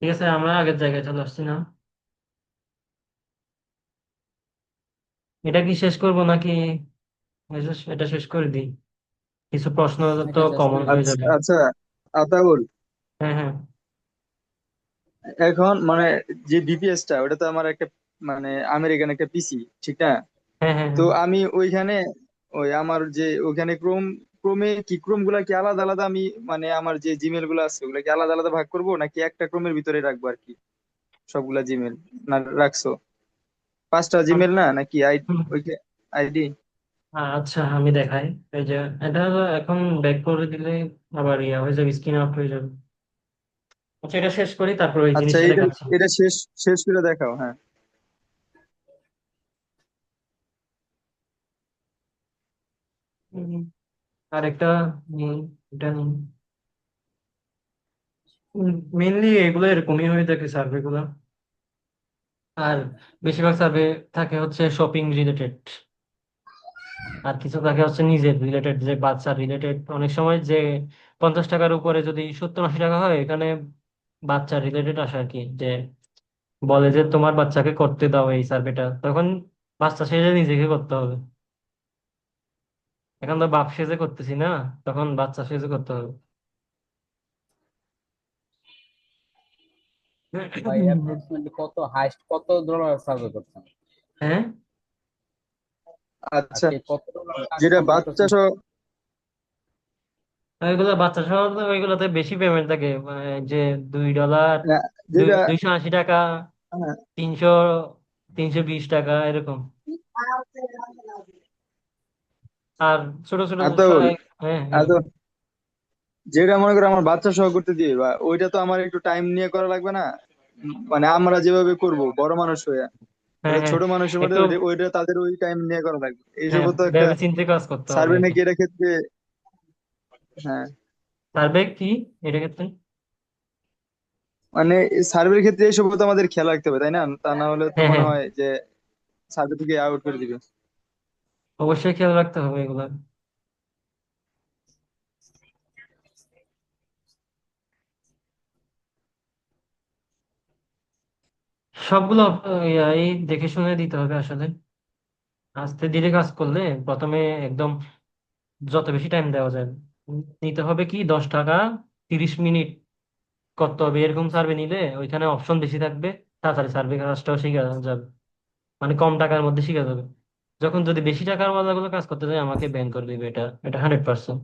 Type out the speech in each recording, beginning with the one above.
ঠিক আছে, আমরা আগের জায়গায় চলে আসছি না? এটা কি শেষ করব নাকি এটা শেষ করে দিই? কিছু প্রশ্ন তো এটা শেষ কমন করে হয়ে দিই। আচ্ছা যাবে। আচ্ছা, আতাউল, হ্যাঁ, হ্যাঁ, এখন মানে যে বিপিএসটা ওটা তো আমার একটা মানে আমেরিকান একটা পিসি, ঠিক না? হ্যাঁ, হ্যাঁ, তো হ্যাঁ। আমি ওইখানে ওই আমার যে ওইখানে ক্রোম গুলা কি আলাদা আলাদা আমি মানে আমার যে জিমেল গুলো আছে ওগুলা কি আলাদা আলাদা ভাগ করব নাকি একটা ক্রোমের ভিতরে রাখবো আর কি সবগুলা জিমেল? না রাখছো পাঁচটা জিমেল না নাকি হুম, ওই আইডি? আচ্ছা, আমি দেখাই। এই যে এটা হলো, এখন ব্যাক করে দিলে আবার ইয়া হয়ে যাবে, স্ক্রিন আউট হয়ে যাবে। আচ্ছা, এটা শেষ করি, তারপর ওই আচ্ছা, জিনিসটা এটা দেখাচ্ছি। এটা শেষ শেষ করে দেখাও, হ্যাঁ। হুম, আর একটা নিই, এটা নিই। মেনলি এগুলো এরকমই হয়ে থাকে, সার্ভে গুলো। আর বেশিরভাগ সার্ভে থাকে হচ্ছে শপিং রিলেটেড, আর কিছু থাকে হচ্ছে নিজের রিলেটেড, যে বাচ্চার রিলেটেড। অনেক সময় যে 50 টাকার উপরে যদি 70-80 টাকা হয়, এখানে বাচ্চার রিলেটেড আসে আর কি। যে বলে যে তোমার বাচ্চাকে করতে দাও এই সার্ভেটা, তখন বাচ্চা সেজে নিজেকে করতে হবে। এখন তো বাপ সেজে করতেছি না, তখন বাচ্চা সেজে করতে হবে। ভাই অ্যাপ্রক্সিমেটলি কত হাইস্ট কত ডলার সার্ভে করছেন? হ্যাঁ, আচ্ছা, আজকে কত ডলার কাজ যেটা বাচ্চা করতেছেন? সহ ওইগুলো বাচ্চা সহ তো ওইগুলোতে বেশি পেমেন্ট থাকে, মানে যে $2, না, যেটা 280 টাকা, হ্যাঁ, 300, 320 টাকা এরকম। আর ছোট ছোট আতাউল, হ্যাঁ, হ্যাঁ, আতাউল, যেটা মনে করো আমার বাচ্চা সহ করতে দিবে বা ওইটা তো আমার একটু টাইম নিয়ে করা লাগবে না? মানে আমরা যেভাবে করব বড় মানুষ হয়ে, হ্যাঁ, ওটা হ্যাঁ, ছোট মানুষের মধ্যে একটু। ওইটা ওইটা তাদের ওই টাইম নিয়ে করা লাগবে, এইসব হ্যাঁ, তো একটা ভেবে চিন্তে কাজ করতে হবে সার্ভে আর কি। নাকি এটা ক্ষেত্রে। হ্যাঁ, সার্ভে কি এটা ক্ষেত্রে? মানে সার্ভের ক্ষেত্রে এইসব তো আমাদের খেয়াল রাখতে হবে, তাই না? তা না হলে তো হ্যাঁ, মনে হ্যাঁ, হয় যে সার্ভে থেকে আউট করে দিবে। অবশ্যই খেয়াল রাখতে হবে এগুলো। সবগুলো এই দেখে শুনে দিতে হবে আসলে। আস্তে ধীরে কাজ করলে প্রথমে একদম যত বেশি টাইম দেওয়া যায় নিতে হবে, কি 10 টাকা 30 মিনিট করতে হবে, এরকম সার্ভে নিলে ওইখানে অপশন বেশি থাকবে। তাড়াতাড়ি সার্ভে কাজটাও শিখা যাবে, মানে কম টাকার মধ্যে শিখা যাবে। যখন যদি বেশি টাকার গুলো কাজ করতে চাই, আমাকে ব্যান করে দিবে, এটা এটা 100%।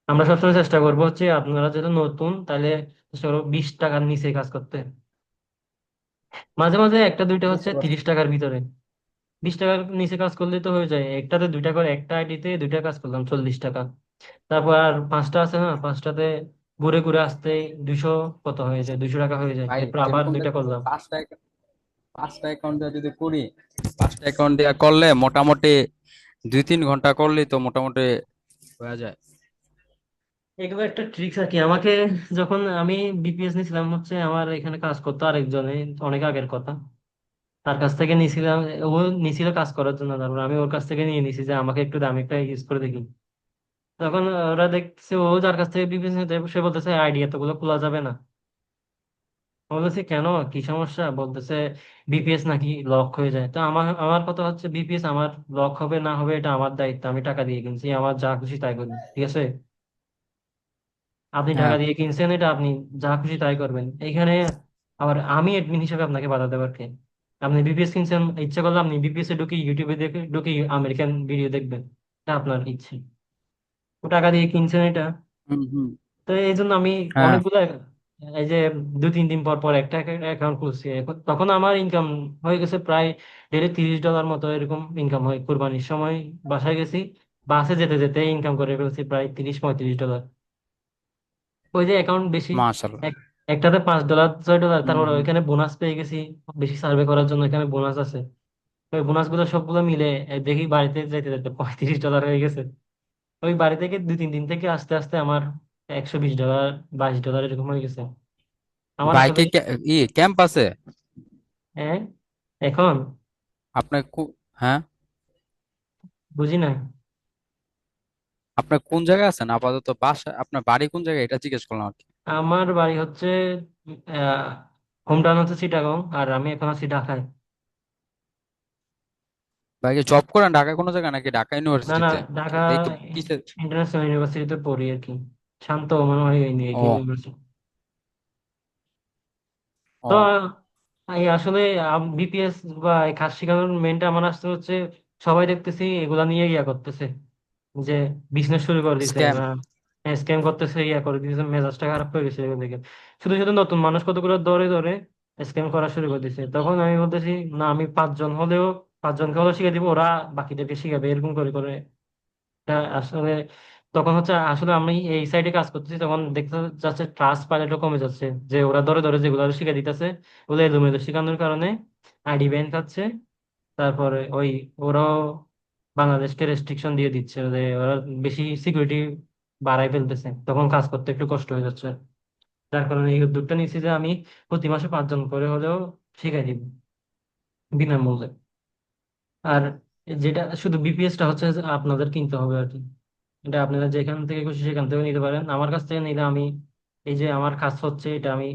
আমরা সবসময় চেষ্টা করবো হচ্ছে, আপনারা যেহেতু নতুন, তাহলে চেষ্টা করবো 20 টাকার নিচে কাজ করতে। মাঝে মাঝে একটা দুইটা হচ্ছে বুঝতে পারছি। 30 টাকার ভিতরে। 20 টাকার নিচে কাজ করলে তো হয়ে যায়, একটাতে দুইটা করে, একটা আইডিতে দুইটা কাজ করলাম 40 টাকা। তারপর আর পাঁচটা আছে না, পাঁচটাতে ঘুরে ঘুরে আসতে 200, কত হয়ে যায়, 200 টাকা হয়ে যায়, ভাই এরপর আবার যেরকম দুইটা দেখতেছে করলাম। পাঁচটা অ্যাকাউন্ট দিয়ে যদি করি, পাঁচটা অ্যাকাউন্ট দিয়ে করলে মোটামুটি 2-3 ঘন্টা করলেই তো মোটামুটি হয়ে যায়। এগুলো একটা ট্রিক্স আর কি। আমাকে যখন আমি বিপিএস নিয়েছিলাম হচ্ছে, আমার এখানে কাজ করতো আরেকজনে, অনেক আগের কথা। তার কাছ থেকে নিয়েছিলাম, ও নিয়েছিল কাজ করার জন্য, তারপর আমি ওর কাছ থেকে নিয়ে নিছি যে আমাকে একটু দামি একটা ইউজ করে দেখি। তখন ওরা দেখছে, ও যার কাছ থেকে বিপিএস নিতে, সে বলতেছে আইডি এতগুলো খোলা যাবে না। আমি বলতেছি কেন, কি সমস্যা? বলতেছে বিপিএস নাকি লক হয়ে যায়। তো আমার আমার কথা হচ্ছে, বিপিএস আমার লক হবে না হবে এটা আমার দায়িত্ব, আমি টাকা দিয়ে কিনছি, আমার যা খুশি তাই করি, ঠিক আছে? আপনি টাকা হ্যাঁ, দিয়ে কিনছেন, এটা আপনি যা খুশি তাই করবেন এখানে। আবার আমি অ্যাডমিন হিসেবে আপনাকে বাধা দেবার কে? আপনি বিপিএস কিনছেন, ইচ্ছা করলে আপনি বিপিএস এ ঢুকে ইউটিউবে দেখে ঢুকে আমেরিকান ভিডিও দেখবেন, এটা আপনার ইচ্ছে। ও টাকা দিয়ে কিনছেন এটা। হুম হুম, তো এই জন্য আমি হ্যাঁ। অনেকগুলো, এই যে 2-3 দিন পর পর একটা অ্যাকাউন্ট খুলছি তখন আমার ইনকাম হয়ে গেছে প্রায় ডেলি $30 মতো, এরকম ইনকাম হয়। কুরবানির সময় বাসায় গেছি, বাসে যেতে যেতে ইনকাম করে ফেলছি প্রায় 30-35 ডলার। ওই যে অ্যাকাউন্ট বেশি, মাশাআল্লাহ। এক- একটাতে $5 $6। হুম তারপর হুম। ওইখানে বোনাস পেয়ে গেছি, বেশি সার্ভে করার জন্য এখানে বোনাস আছে। ওই বোনাস গুলো সবগুলো মিলে দেখি বাড়িতে যেতে যেতে $35 হয়ে গেছে। ওই বাড়ি থেকে 2-3 দিন থেকে আস্তে আস্তে আমার $120, $22 এরকম হয়ে গেছে। আমার আসলে, বাইকে ক্যাম্প আছে হ্যাঁ, এখন আপনার হ্যাঁ, বুঝি না। আপনার কোন জায়গায় আছেন আপাতত? বাসা আপনার বাড়ি কোন জায়গায় এটা জিজ্ঞেস করলাম আর কি। আমার বাড়ি হচ্ছে হোম টাউন হচ্ছে চিটাগং, আর আমি এখন আছি ঢাকায়। ভাই কি জব করেন ঢাকায় কোনো জায়গায় নাকি ঢাকা না না, ইউনিভার্সিটিতে? ঢাকা একটু কিসে? ইন্টারন্যাশনাল ইউনিভার্সিটিতে পড়ি আর কি। শান্ত মনে হয় এই ও। ইউনিভার্সিটি। তো ও। এই আসলে বিপিএস বা এই কাজ শেখানোর মেনটা আমার আসতে হচ্ছে, সবাই দেখতেছি এগুলা নিয়ে ইয়া করতেছে, যে বিজনেস শুরু করে দিছে স্ক্যাম। বা স্ক্যাম করতেছে, ইয়া করে দিতেছে, মেজাজটা খারাপ করে গেছে এগুলো দেখে। শুধু শুধু নতুন মানুষ কতগুলো ধরে ধরে স্ক্যাম করা শুরু করে দিছে। তখন আমি বলতেছি না, আমি পাঁচজন হলেও, পাঁচজনকে হলেও শিখে দিব, ওরা বাকিদেরকে শিখাবে, এরকম করে করে। তা আসলে তখন হচ্ছে আসলে আমি এই সাইডে কাজ করতেছি, তখন দেখতে যাচ্ছে ট্রাস্ট পাইলটও কমে যাচ্ছে, যে ওরা ধরে ধরে যেগুলো শিখে দিতেছে ওগুলো এলোমেলো শেখানোর কারণে আইডি ব্যান খাচ্ছে। তারপরে ওই ওরাও বাংলাদেশকে রেস্ট্রিকশন দিয়ে দিচ্ছে, যে ওরা বেশি সিকিউরিটি বাড়াই ফেলতেছে, তখন কাজ করতে একটু কষ্ট হয়ে যাচ্ছে। যার কারণে এই উদ্যোগটা নিচ্ছি যে আমি প্রতি মাসে পাঁচজন করে হলেও শিখাই দিব বিনামূল্যে। আর যেটা শুধু বিপিএসটা হচ্ছে যে আপনাদের কিনতে হবে আর কি। এটা আপনারা যেখান থেকে খুশি সেখান থেকে নিতে পারেন, আমার কাছ থেকে নিলে আমি এই যে আমার কাজ হচ্ছে এটা আমি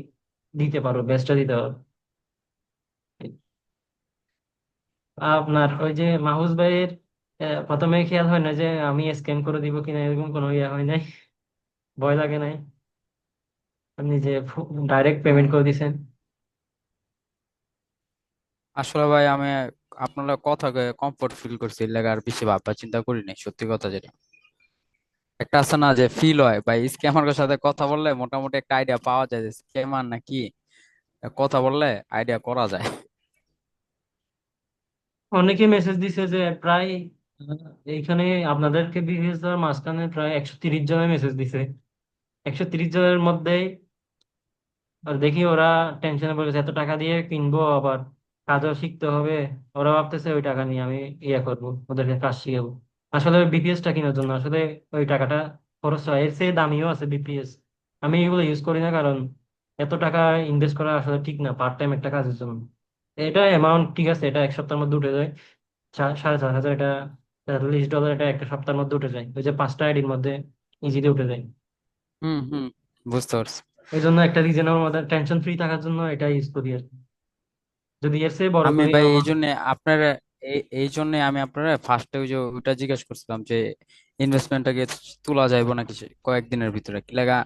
দিতে পারবো, বেস্টটা দিতে পারবো। আপনার ওই যে মাহুস ভাইয়ের প্রথমে খেয়াল হয় না যে আমি স্ক্যাম করে দিব কিনা, এরকম কোনো ইয়ে হয় নাই? ভয় লাগে নাই? আপনি যে ডাইরেক্ট পেমেন্ট করে দিছেন। আসলে ভাই আমি আপনার কথা কমফোর্ট ফিল করছি, এর লাগি আর বেশি ভাবনা চিন্তা করি নাই, সত্যি কথা যেটা। একটা আছে না যে ফিল হয় ভাই, স্ক্যামারের সাথে কথা বললে মোটামুটি একটা আইডিয়া পাওয়া যায় যে স্ক্যামার নাকি। কথা বললে আইডিয়া করা যায়। অনেকে মেসেজ দিছে যে প্রায় এইখানে আপনাদেরকে বিপিএস দেওয়ার মাঝখানে প্রায় 130 জনের মেসেজ দিছে। 130 জনের মধ্যে আর দেখি ওরা টেনশনে পড়ে গেছে, এত টাকা দিয়ে কিনবো আবার কাজও শিখতে হবে। ওরা ভাবতেছে ওই টাকা নিয়ে আমি ইয়ে করবো, ওদেরকে কাজ শিখাবো। আসলে বিপিএস টা কেনার জন্য আসলে ওই টাকাটা খরচ হয়, এর চেয়ে দামিও আছে বিপিএস। আমি এগুলো ইউজ করি না, কারণ এত টাকা ইনভেস্ট করা আসলে ঠিক না পার্ট টাইম একটা কাজের জন্য। এটা অ্যামাউন্ট ঠিক আছে, এটা এক সপ্তাহের মধ্যে উঠে যায়। 4,500 এটা, $40 এটা একটা সপ্তাহের মধ্যে উঠে যায়, ওই যে 5টা আইডির মধ্যে ইজিলি উঠে যায়। হুম, হুম, বুঝতে পারছি। এই জন্য একটা রিজনের মধ্যে টেনশন ফ্রি থাকার জন্য এটা ইউজ করি আর কি। যদি এর চেয়ে বড় আমি করি ভাই এই আমার। জন্য আপনারা এই জন্য আমি আপনারা ফার্স্টে ওই যে ওইটা জিজ্ঞেস করছিলাম যে ইনভেস্টমেন্টটাকে তোলা যাইবো নাকি কয়েকদিনের ভিতরে কি লাগা।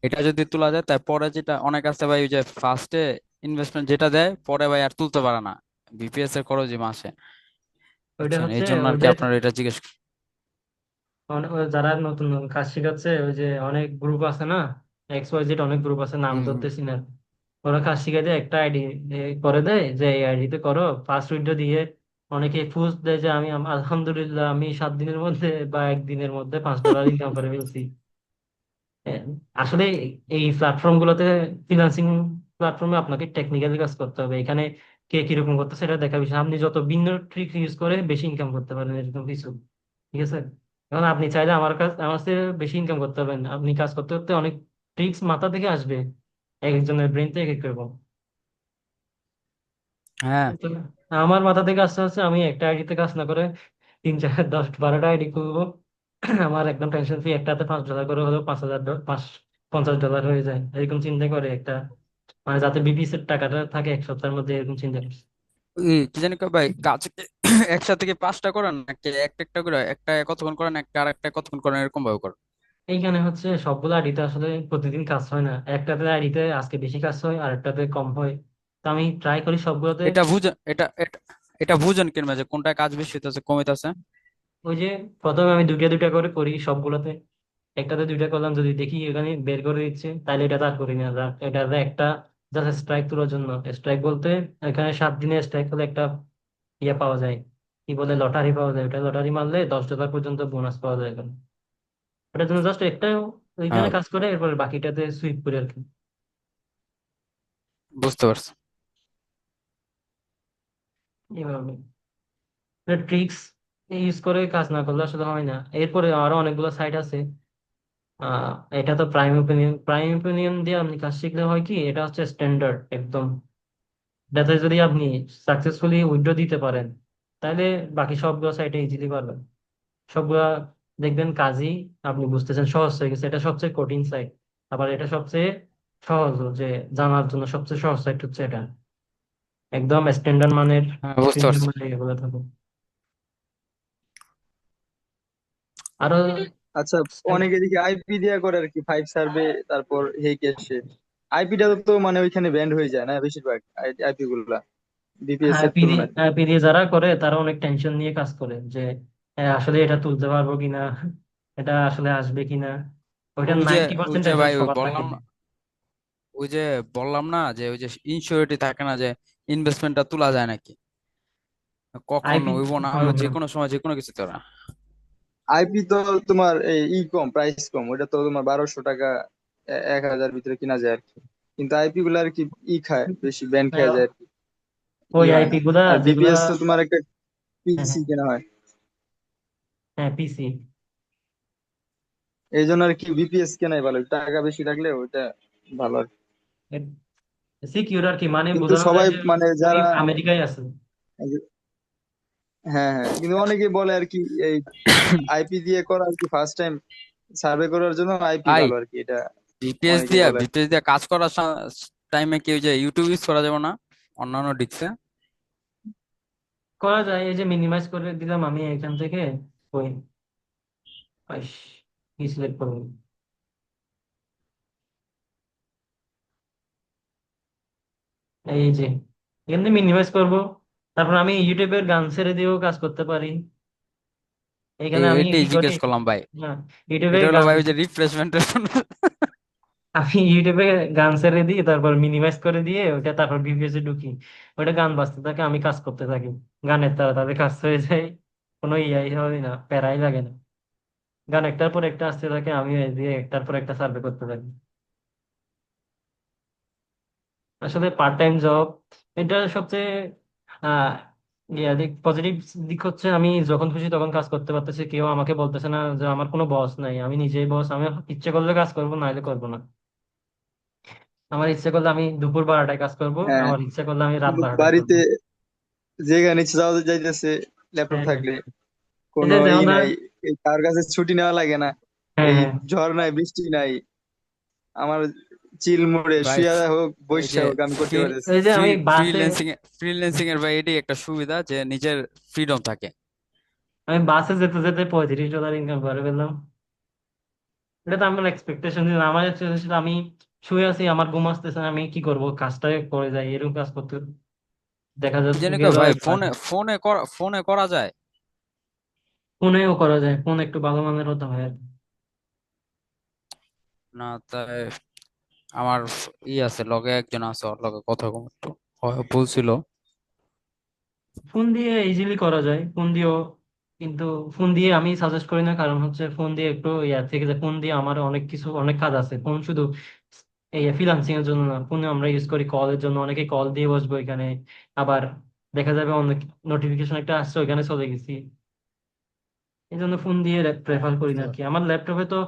এটা যদি তোলা যায় তারপরে যেটা অনেক আছে ভাই, ওই যে ফার্স্টে ইনভেস্টমেন্ট যেটা দেয় পরে ভাই আর তুলতে পারে না, বিপিএস এর খরচই মাসে। ওইটা বুঝছেন, হচ্ছে এই জন্য আর কি ওদের আপনারা এটা জিজ্ঞেস ওই যারা নতুন নতুন কাজ শিখাচ্ছে, ওই যে অনেক গ্রুপ আছে না, XYZ অনেক গ্রুপ আছে, নাম হুম, হুম। ধরতেছি না। ওরা কাজ শিখে দিয়ে একটা আইডি করে দেয়, যে এই আইডিতে করো, ফার্স্ট উইন্ডো দিয়ে অনেকে ফুস দেয় যে আমি আলহামদুলিল্লাহ আমি 7 দিনের মধ্যে বা একদিনের মধ্যে $5 ইনকাম করে ফেলছি। হ্যাঁ, আসলে এই প্ল্যাটফর্ম গুলোতে, ফিনান্সিং প্ল্যাটফর্মে আপনাকে টেকনিক্যালি কাজ করতে হবে। এখানে কে কিরকম করতে সেটা দেখা বিষয়, আপনি যত ভিন্ন ট্রিক ইউজ করে বেশি ইনকাম করতে পারেন এরকম কিছু। ঠিক আছে, এখন আপনি চাইলে আমার কাছে বেশি ইনকাম করতে পারবেন, আপনি কাজ করতে করতে অনেক ট্রিক্স মাথা থেকে আসবে, এক একজনের ব্রেন থেকে এক এক রকম। হ্যাঁ, তো আমার মাথা থেকে আসতে আসতে আমি একটা আইডিতে কাজ না করে 3, 4, 10, 12টা আইডি খুলবো। আমার একদম টেনশন ফ্রি, একটাতে $5 করে হলেও 5,000, 50 ডলার হয়ে যায়, এরকম চিন্তা করে একটা, মানে যাতে বিপিএস এর টাকাটা থাকে এক সপ্তাহের মধ্যে, এরকম চিন্তা করছি। কি জানি কয় ভাই কাজ কি একসাথে কি 5টা করেন নাকি একটা একটা করে, একটা কতক্ষণ করেন একটা আর একটা কতক্ষণ করেন এরকম ভাবে করেন? এইখানে হচ্ছে সবগুলো আইডিতে আসলে প্রতিদিন কাজ হয় না, একটাতে আইডিতে আজকে বেশি কাজ হয় আর একটাতে কম হয়। তো আমি ট্রাই করি সবগুলোতে। এটা বুঝেন, এটা বুঝেন কিনা যে কোনটা কাজ বেশি হইতেছে কমিতেছে? ওই যে প্রথমে আমি দুইটা দুইটা করে করি সবগুলোতে, একটাতে দুইটা করলাম, যদি দেখি এখানে বের করে দিচ্ছে তাহলে এটা তার করি না। এটাতে একটা জাস্ট স্ট্রাইক তোলার জন্য, স্ট্রাইক বলতে এখানে 7 দিনে স্ট্রাইক হলে একটা ইয়ে পাওয়া যায়, কি বলে লটারি পাওয়া যায়, ওটা লটারি মারলে $10 পর্যন্ত বোনাস পাওয়া যায় এখানে। ওটার জন্য জাস্ট একটা ওইখানে আহ, কাজ করে, এরপর বাকিটাতে সুইপ করে আর কি। বুঝতে পারছি। এইভাবে ট্রিক্স ইউজ করে কাজ না করলে আসলে হয় না। এরপরে আরো অনেকগুলো সাইট আছে। আহ এটা তো প্রাইম ওপিনিয়ন দিয়ে আপনি কাজ শিখলে হয় কি, এটা হচ্ছে স্ট্যান্ডার্ড একদম। এটাতে যদি আপনি সাকসেসফুলি উইথড্র দিতে পারেন, তাহলে বাকি সবগুলো সাইটে ইজিলি পারবেন। সবগুলা দেখবেন কাজই আপনি বুঝতেছেন সহজ হয়ে গেছে। এটা সবচেয়ে কঠিন সাইট, আবার এটা সবচেয়ে সহজও, যে জানার জন্য সবচেয়ে সহজ সাইট হচ্ছে এটা। একদম স্ট্যান্ডার্ড মানের, হ্যাঁ, বুঝতে প্রিমিয়াম পারছি। মানের এগুলো থাকে। আরো আচ্ছা, site- অনেকে এদিকে আইপি দিয়া করে আর কি, 5 সার্ভে, তারপর হেই ক্যাশে। আইপিটা তো মানে ওইখানে ব্যান্ড হয়ে যায় না বেশিরভাগ আইপি গুলা, বিপিএস হ্যাঁ, এর তুলনায়। পি দিয়ে যারা করে তারা অনেক টেনশন নিয়ে কাজ করে, যে আসলে এটা তুলতে পারবো কিনা, এটা আসলে আসবে কিনা। ওইটা ওই যে 90% ওই যে টেনশন ভাই ওই সবার থাকে। বললাম না, ওই যে বললাম না যে ওই যে ইনসিওরিটি থাকে না, যে ইনভেস্টমেন্টটা তোলা যায় নাকি, কখন আইপি। হইব না হইব, হুম যে হুম। কোনো সময় যে কোনো কিছু তোরা। আইপি তো তোমার এই কম, প্রাইস কম, ওটা তো তোমার 1200 টাকা 1000 ভিতরে কিনা যায় আর কি। কিন্তু আইপি গুলা আর কি খায় বেশি, ব্যান্ড খেয়ে যায় আর কি, ওই হয় না। আইপি গুলা আর যেগুলা। বিপিএস তো তোমার একটা হ্যাঁ পিসি হ্যাঁ। কেনা হয়, হ্যাঁ, পিসি। এই জন্য আর কি বিপিএস কেনাই ভালো, টাকা বেশি রাখলে ওইটা ভালো আর কি। সিকিউর আর কি, মানে কিন্তু বোঝানো যায় সবাই যে মানে ওই যারা, আমেরিকায় আছে। হ্যাঁ হ্যাঁ, কিন্তু অনেকে বলে আর কি এই আইপি দিয়ে করা আর কি, ফার্স্ট টাইম সার্ভে করার জন্য আইপি ভাই ভালো আর কি, এটা বিপিএস অনেকে দিয়া বলে আর কি। বিপিএস দিয়া কাজ করার টাইমে কি ওই যে ইউটিউব ইউজ করা যাবে না অন্যান্য ডিস্কে? করা যায়, এই যে মিনিমাইজ করে দিলাম আমি এখান থেকে। ওই আইস, কি সিলেক্ট করবো? এই যে এখানে মিনিমাইজ করব। তারপর আমি ইউটিউবের গান ছেড়ে দিয়েও কাজ করতে পারি। এখানে আমি এটাই কি করি? জিজ্ঞেস করলাম ভাই। না, ইউটিউবে এটা হলো গান, ভাই ওই যে রিফ্রেশমেন্টের জন্য। আমি ইউটিউবে গান ছেড়ে দিই, তারপর মিনিমাইজ করে দিয়ে ওটা, তারপর বিপিএস এ ঢুকি। ওটা গান বাজতে থাকে, আমি কাজ করতে থাকি। গানের তারা তাদের কাজ হয়ে যায়। কোনো ইয়াই হয় না, প্যারাই লাগে না। গান একটার পর একটা আসতে থাকে, আমি এই দিয়ে একটার পর একটা সার্ভে করতে থাকি। আসলে পার্ট টাইম জব, এটা সবচেয়ে আহ ইয়া দিক, পজিটিভ দিক হচ্ছে আমি যখন খুশি তখন কাজ করতে পারতেছি। কেউ আমাকে বলতেছে না যে আমার কোনো বস নাই, আমি নিজেই বস। আমি ইচ্ছে করলে কাজ করবো, নাহলে করবো না। আমার ইচ্ছে করলে আমি দুপুর 12টায় কাজ করবো, হ্যাঁ, আমার ইচ্ছে করলে আমি রাত কিন্তু 12টায় করবো। বাড়িতে যেখানে ইচ্ছে যাওয়া যাইতেছে ল্যাপটপ হ্যাঁ হ্যাঁ। থাকলে, এই কোনো যে দেখো না। নাই, এই কার কাছে ছুটি নেওয়া লাগে না, হ্যাঁ এই হ্যাঁ। ঝড় নাই বৃষ্টি নাই, আমার চিল মুড়ে ভাই শুয়া হোক এই বৈশা যে হোক আমি করতে পারতেছি। এই যে ফ্রি আমি বাসে, ফ্রিল্যান্সিং এর ভাই এটাই একটা সুবিধা যে নিজের ফ্রিডম থাকে। যেতে যেতে $35 ইনকাম করে ফেললাম। এটা তো আমার এক্সপেকটেশন ছিল। আমার expectation ছিল আমি শুয়ে আছি, আমার ঘুম আসতেছে না, আমি কি করব, কাজটা করে যাই, এরকম কাজ করতে দেখা কি যাচ্ছে জানি কয় গেল। ভাই, ফোনে করা যায়। ফোনেও করা যায়, ফোন একটু ভালো মানের হতে হয় আর কি। না তাই আমার আছে লগে একজন আছে, ওর লগে কথা কম একটু বলছিল। ফোন দিয়ে ইজিলি করা যায়, ফোন দিয়েও। কিন্তু ফোন দিয়ে আমি সাজেস্ট করি না, কারণ হচ্ছে ফোন দিয়ে একটু ইয়া থেকে যে, ফোন দিয়ে আমার অনেক কিছু, অনেক কাজ আছে। ফোন শুধু এই ফ্রিল্যান্সিং এর জন্য না, ফোনে আমরা ইউজ করি কলের জন্য, অনেকে কল দিয়ে বসবো এখানে। আবার দেখা যাবে অনেক নোটিফিকেশন একটা আসছে, ওইখানে চলে গেছি। এই জন্য ফোন দিয়ে প্রেফার করি না আর কি। আমার ল্যাপটপে তো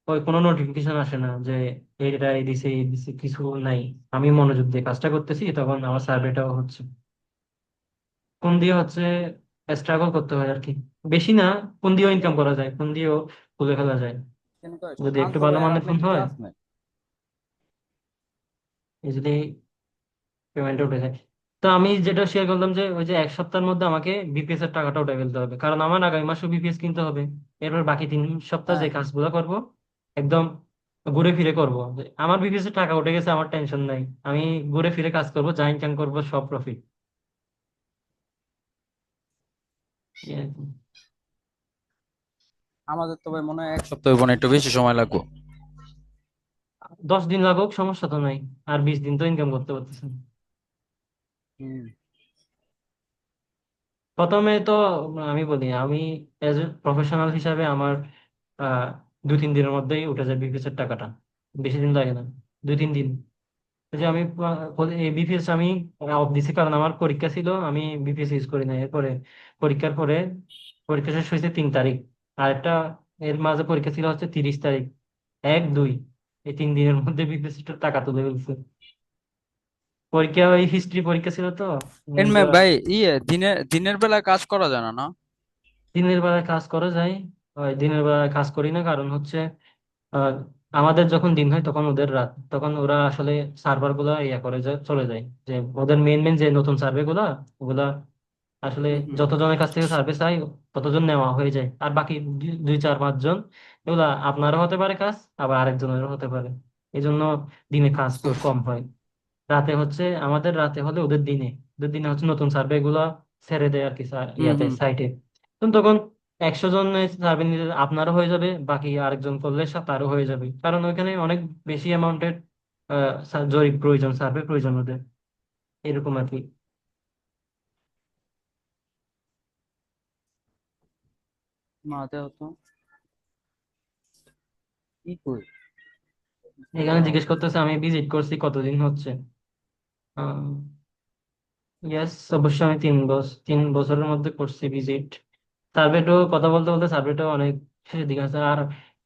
ওই কোনো নোটিফিকেশন আসে না যে এটা এই দিছে, কিছু নাই। আমি মনোযোগ দিয়ে কাজটা করতেছি, তখন আমার সার্ভেটাও হচ্ছে। ফোন দিয়ে হচ্ছে স্ট্রাগল করতে হয় আর কি, বেশি না। ফোন দিয়েও ইনকাম করা যায়, ফোন দিয়েও খুলে ফেলা যায়, যদি একটু শান্ত ভালো ভাই, আর মানের আপনি ফোন কি হয়। ক্লাস নেন? ইজিলি পেমেন্ট উঠে যায়। তো আমি যেটা শেয়ার করলাম যে, ওই যে 1 সপ্তাহের মধ্যে আমাকে বিপিএস এর টাকাটা উঠে ফেলতে হবে, কারণ আমার আগামী মাসে বিপিএস কিনতে হবে। এরপর বাকি 3 সপ্তাহ যে হ্যাঁ, কাজগুলো করব, একদম ঘুরে ফিরে করব। আমার বিপিএস এর টাকা উঠে গেছে, আমার টেনশন নাই। আমি ঘুরে ফিরে কাজ করব, যা ইনকাম করবো সব প্রফিট। আমাদের তো ভাই মনে হয় 1 সপ্তাহ হইব না, একটু বেশি সময় লাগবে। 10 দিন লাগুক, সমস্যা তো নাই। আর 20 দিন তো ইনকাম করতে পারতেছেন। হুম। প্রথমে তো আমি বলি, আমি এজ এ প্রফেশনাল হিসাবে আমার আহ 2-3 দিনের মধ্যেই উঠে যায় বিপিএস এর টাকাটা। বেশি দিন লাগে না, 2-3 দিন। এই যে আমি এই বিপিএস আমি অফ দিছি, কারণ আমার পরীক্ষা ছিল, আমি বিপিএস ইউজ করি না। এরপরে পরীক্ষার পরে, পরীক্ষা শেষ হয়েছে 3 তারিখ, আর একটা এর মাঝে পরীক্ষা ছিল হচ্ছে 30 তারিখ। 1-2, এই 3 দিনের মধ্যে বিপিএস এর টাকা তুলে ফেলছে। পরীক্ষা ওই হিস্ট্রি পরীক্ষা ছিল তো। এমনি ভাই দিনের দিনের বেলা কাজ করা যায় না না? দিনের বেলায় কাজ করা যায়। দিনের বেলায় কাজ করি না, কারণ হচ্ছে আমাদের যখন দিন হয় তখন ওদের রাত, তখন ওরা আসলে সার্ভার গুলা ইয়া করে চলে যায়, যে ওদের মেন মেন যে নতুন সার্ভে গুলা ওগুলা আসলে হুম হুম। যতজনের কাছ থেকে সার্ভে চাই ততজন নেওয়া হয়ে যায়, আর বাকি দুই চার পাঁচ জন এগুলা আপনারও হতে পারে কাজ, আবার আরেকজনেরও হতে পারে। এই জন্য দিনে কাজ খুব কম হয়। রাতে হচ্ছে আমাদের রাতে হলে ওদের দিনে হচ্ছে নতুন সার্ভে গুলা ছেড়ে দেয় আর কি, হুম ইয়াতে হুম। সাইটে। তখন 100 জন সার্ভে নিতে আপনারও হয়ে যাবে, বাকি আরেকজন করলে তারও হয়ে যাবে, কারণ ওইখানে অনেক বেশি অ্যামাউন্টের জরিপ প্রয়োজন, সার্ভে প্রয়োজন ওদের, এরকম আর কি। মাঝে হতো কি কই। এখানে জিজ্ঞেস করতেছে আমি ভিজিট করছি কতদিন হচ্ছে। ইয়েস, অবশ্যই আমি 3 বছরের মধ্যে করছি ভিজিট। সার্ভেটো কথা বলতে বলতে সার্ভেটা অনেক শেষের দিকে আছে। আর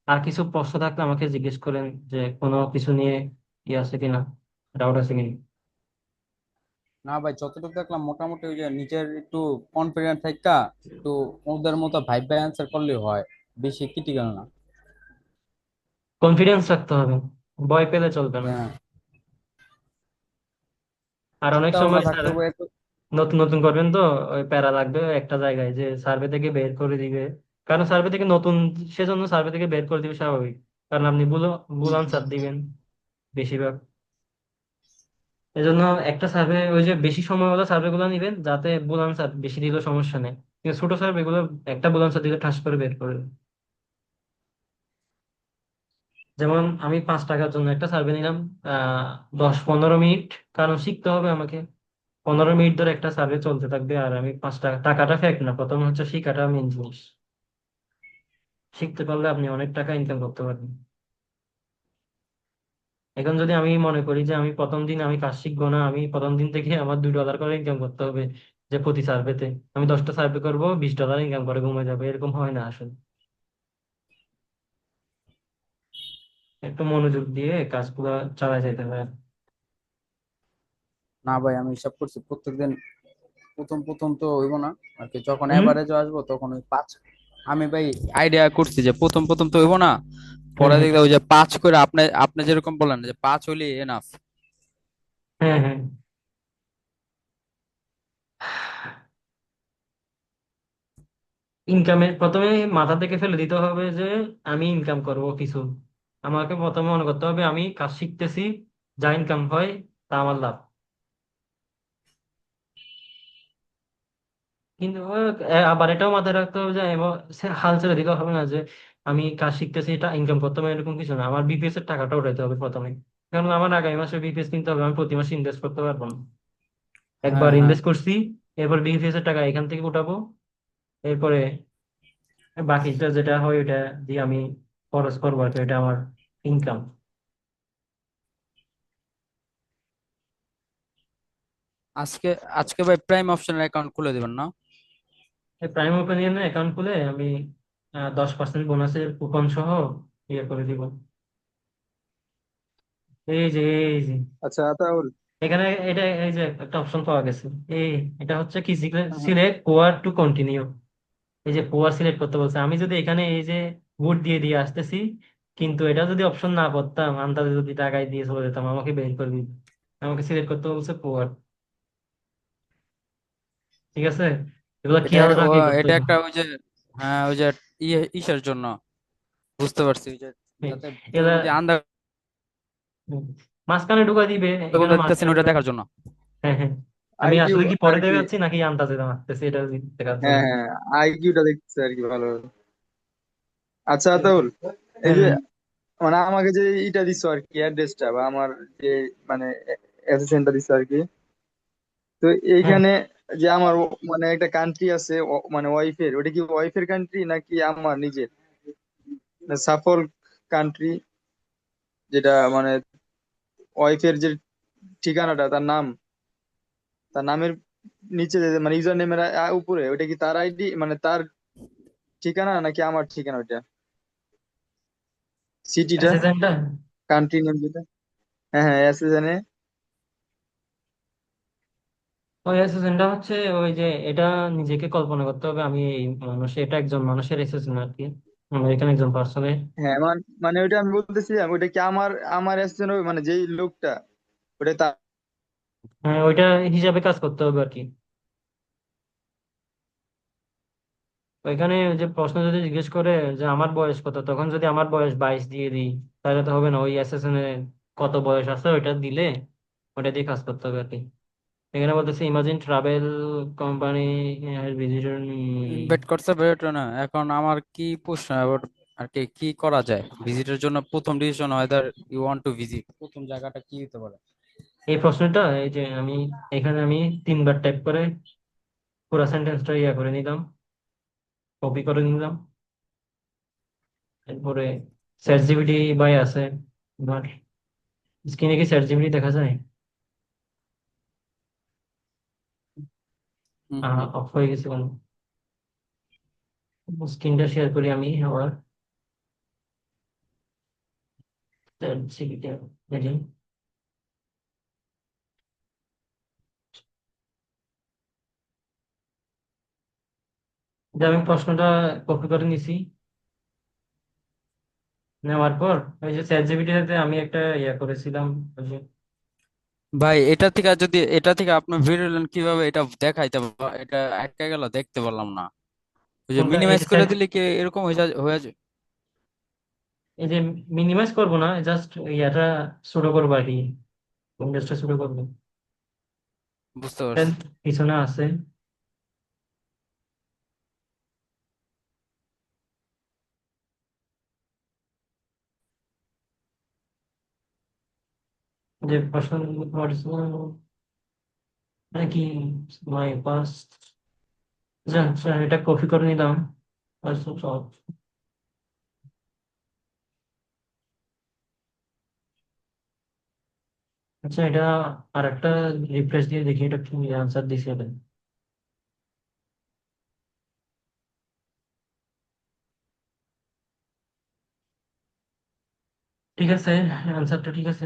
আর কিছু প্রশ্ন থাকলে আমাকে জিজ্ঞেস করেন, যে কোনো কিছু নিয়ে আছে কিনা, ডাউট আছে কিনা। না ভাই, যতটুকু দেখলাম মোটামুটি ওই যে নিজের একটু কনফিডেন্ট থাকা, একটু ওদের মতো ভাইব ভাই অ্যান্সার করলে হয়, বেশি ক্রিটিক্যাল না। কনফিডেন্স রাখতে হবে, ভয় পেলে চলবে না। হ্যাঁ, আর অনেক চিন্তা ভাবনা সময় থাকতে স্যার হবে একটু। নতুন নতুন করবেন তো, ওই প্যারা লাগবে একটা জায়গায় যে সার্ভে থেকে বের করে দিবে, কারণ সার্ভে থেকে নতুন, সেজন্য সার্ভে থেকে বের করে দিবে স্বাভাবিক, কারণ আপনি ভুল ভুল আনসার দিবেন বেশিরভাগ। এজন্য একটা সার্ভে ওই যে বেশি সময় হলো সার্ভে গুলো নিবেন, যাতে ভুল আনসার বেশি দিলেও সমস্যা নেই, কিন্তু ছোট সার্ভে গুলো একটা ভুল আনসার দিলে ঠাস করে বের করে দেবে। যেমন আমি 5 টাকার জন্য একটা সার্ভে নিলাম, 10-15 মিনিট, কারণ শিখতে হবে আমাকে। 15 মিনিট ধরে একটা সার্ভে চলতে থাকবে, আর আমি 5 টাকা, টাকাটা ফেক না, প্রথম হচ্ছে শিখাটা মেন জিনিস। শিখতে পারলে আপনি অনেক টাকা ইনকাম করতে পারবেন। এখন যদি আমি মনে করি যে আমি প্রথম দিন আমি কাজ শিখবো না, আমি প্রথম দিন থেকে আমার $2 করে ইনকাম করতে হবে, যে প্রতি সার্ভেতে আমি 10টা সার্ভে করবো, $20 ইনকাম করে ঘুমে যাবে, এরকম হয় না আসলে। একটু মনোযোগ দিয়ে কাজগুলো চালাই যেতে হবে। না ভাই, আমি হিসাব করছি প্রত্যেকদিন প্রথম প্রথম তো হইব না আর কি, যখন হুম এভারেজ আসবো তখন ওই পাঁচ। আমি ভাই আইডিয়া করছি যে প্রথম প্রথম তো হইব না, হুম পরে হুম। দেখতে ওই যে 5 করে আপনি আপনি যেরকম বললেন যে 5 হইলে এনাফ। হ্যাঁ হ্যাঁ। ইনকামের প্রথমে মাথা থেকে ফেলে দিতে হবে যে আমি ইনকাম করব কিছু। আমাকে প্রথমে মনে করতে হবে আমি কাজ শিখতেছি, যা ইনকাম হয় তা আমার লাভ। কিন্তু আবার এটাও মাথায় রাখতে হবে যে হাল ছেড়ে দিতে হবে না, যে আমি কাজ শিখতেছি এটা ইনকাম করতে হবে এরকম কিছু না, আমার বিপিএস এর টাকাটা উঠাইতে হবে প্রথমে, কারণ আমার আগামী মাসে বিপিএস কিনতে হবে, আমি প্রতি মাসে ইনভেস্ট করতে পারবো না। হ্যাঁ একবার হ্যাঁ। ইনভেস্ট করছি, এরপর বিপিএস এর টাকা এখান থেকে উঠাবো, এরপরে বাকিটা যেটা হয় ওটা দিয়ে আমি খরচ করবো আর কি, এটা আমার ইনকাম। আজকে আজকে ভাই প্রাইম অপশনের অ্যাকাউন্ট খুলে দিবেন না? প্রাইম ওপেনিয়নে অ্যাকাউন্ট খুলে আমি 10% বোনাসের কুপন সহ ইয়ে করে দিব। এই যে আচ্ছা তাহলে এখানে এটা, এই যে একটা অপশন পাওয়া গেছে, এই এটা হচ্ছে কি, হ্যাঁ হ্যাঁ। সিলেক্ট কোয়ার টু কন্টিনিউ। এই যে কোয়ার সিলেক্ট করতে বলছে, আমি যদি এখানে এই যে গুড দিয়ে দিয়ে আসতেছি, কিন্তু এটা যদি অপশন না করতাম, আন্দাজে যদি টাকায় দিয়ে চলে যেতাম, আমাকে বের করে দিত। আমাকে সিলেক্ট করতে বলছে কোয়ার। ঠিক আছে, এগুলো এটা খেয়াল রাখি করতে এটা হবে। একটা ওই যে, হ্যাঁ ওই যে ইসের জন্য, বুঝতে পারছি ওই যে, যাতে কেউ এগুলা যদি আন্দাজ মাঝখানে ঢুকাই দিবে, এখানে দেখতেছেন মাঝখানে ওটা দেখার জন্য। হ্যাঁ হ্যাঁ। আমি আইকিউ আসলে কি আর পরে কি। দেখে যাচ্ছি নাকি আন্দাজে মারতেছি, এটা দেখার জন্য। হ্যাঁ হ্যাঁ, আইকিউটা দেখতেছে আর কি ভালো। আচ্ছা তাহলে এই হ্যাঁ যে হ্যাঁ মানে আমাকে যে ইটা দিছো আর কি, অ্যাড্রেসটা বা আমার যে মানে অ্যাসিস্ট্যান্টটা দিছো আর কি, তো হ্যাঁ। এইখানে যে আমার মানে একটা কান্ট্রি আছে মানে ওয়াইফের, ওটা কি ওয়াইফের কান্ট্রি নাকি আমার নিজের সাফল কান্ট্রি, যেটা মানে ওয়াইফের যে ঠিকানাটা, তার নামের নিচে মানে ইউজার নেমের উপরে, ওটা কি তার আইডি মানে তার ঠিকানা নাকি আমার ঠিকানা ওইটা, সিটিটা, অ্যাসিস্ট্যান্টটা, কান্ট্রি নেম যেটা। হ্যাঁ হ্যাঁ অ্যাসেশনে। ওই অ্যাসিস্ট্যান্টটা হচ্ছে ওই যে এটা নিজেকে কল্পনা করতে হবে আমি এই মানুষ, এটা একজন মানুষের অ্যাসিস্ট্যান্ট আর কি। আমার এখানে একজন পার্সনে। হ্যাঁ মানে ওইটা আমি বলতেছিলাম, ওইটা কি আমার আমার অ্যাসিস্ট্যান্ট হবে, মানে যেই লোকটা, ওটা তার। হ্যাঁ, ওইটা হিসাবে কাজ করতে হবে আর কি। ওইখানে যে প্রশ্ন যদি জিজ্ঞেস করে যে আমার বয়স কত, তখন যদি আমার বয়স 22 দিয়ে দিই, তাহলে তো হবে না। ওই অ্যাসেসনে কত বয়স আছে ওইটা দিলে ওটা দিয়ে কাজ করতে হবে আর কি। এখানে বলতেছে imagine travel company visitor. Invite করছে বেরোটো না, এখন আমার কি প্রশ্ন এবার আর কি কি করা যায় ভিজিটের জন্য? প্রথম ডিসিশন হয়তো ইউ ওয়ান্ট টু ভিজিট, প্রথম জায়গাটা কি হতে পারে? এই প্রশ্নটা এই যে আমি এখানে আমি 3বার টাইপ করে পুরো সেন্টেন্সটা ইয়া করে নিলাম, কপি করে নিলাম। এরপরে চ্যাট জিপিটি বাই আছে আমার স্ক্রিনে, কি চ্যাট জিপিটি দেখা যায়? হুম হুম। অফ হয়ে গেছে কেন? স্ক্রিনটা শেয়ার করি আমি আবার। চ্যাট জিপিটি যে আমি প্রশ্নটা কপি করে নিছি, নেওয়ার পর ওই যে চ্যাট জিপিটিতে আমি একটা ইয়া করেছিলাম, ওই যে ভাই এটা থেকে আপনি বেরোলেন কিভাবে? এটা দেখাইতে এটা আটকে গেল, দেখতে পারলাম না। ওই যে কোনটা, এই মিনিমাইজ যে করে দিলে কি এরকম হয়ে যায়? এই যে মিনিমাইজ করবো না, জাস্ট ইয়াটা ছোট করবো আর কি, উইন্ডোজটা ছোট করবো। বুঝতে Then পারছি। পিছনে আছে যে প্রশ্ন, what is নাকি মাই পাস্ট। এটা কপি করে নিলাম। আচ্ছা, আচ্ছা, এটা আর একটা রিফ্রেশ দিয়ে দেখি এটা কি আনসার দিছে এটা। ঠিক আছে, আনসারটা ঠিক আছে।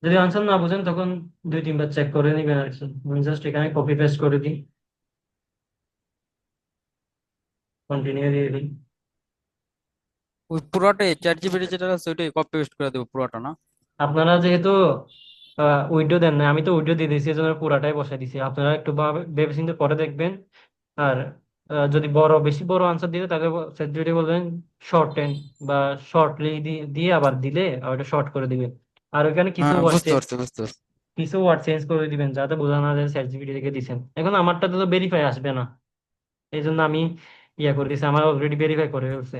যদি আনসার না বুঝেন তখন 2-3বার চেক করে নিবেন আর কি। আমি জাস্ট এখানে কপি পেস্ট করে দিই, কন্টিনিউ দিয়ে দিই। ওই পুরোটাই চ্যাট জিপিটি যেটা আছে ওইটাই কপি পেস্ট করে দেবো পুরোটা না? আপনারা যেহেতু উইডো দেন না, আমি তো উইডো দিয়ে দিয়েছি, এজন্য পুরাটাই বসাই দিছি। আপনারা একটু ভেবে চিন্তে পরে দেখবেন। আর যদি বেশি বড় আনসার দিলে তাহলে যদি বলবেন শর্ট এন্ড বা শর্টলি দিয়ে আবার দিলে ওটা শর্ট করে দিবেন। আর ওখানে হ্যাঁ বুঝতে পারছি বুঝতে পারছি। কিছু ওয়ার্ড চেঞ্জ করে দিবেন যাতে বোঝা না যায় চ্যাট জিপিটি থেকে দিছেন। এখন আমারটাতে তো ভেরিফাই আসবে না, এই জন্য আমি ইয়া করে দিছি। আমার অলরেডি ভেরিফাই করে ফেলছে,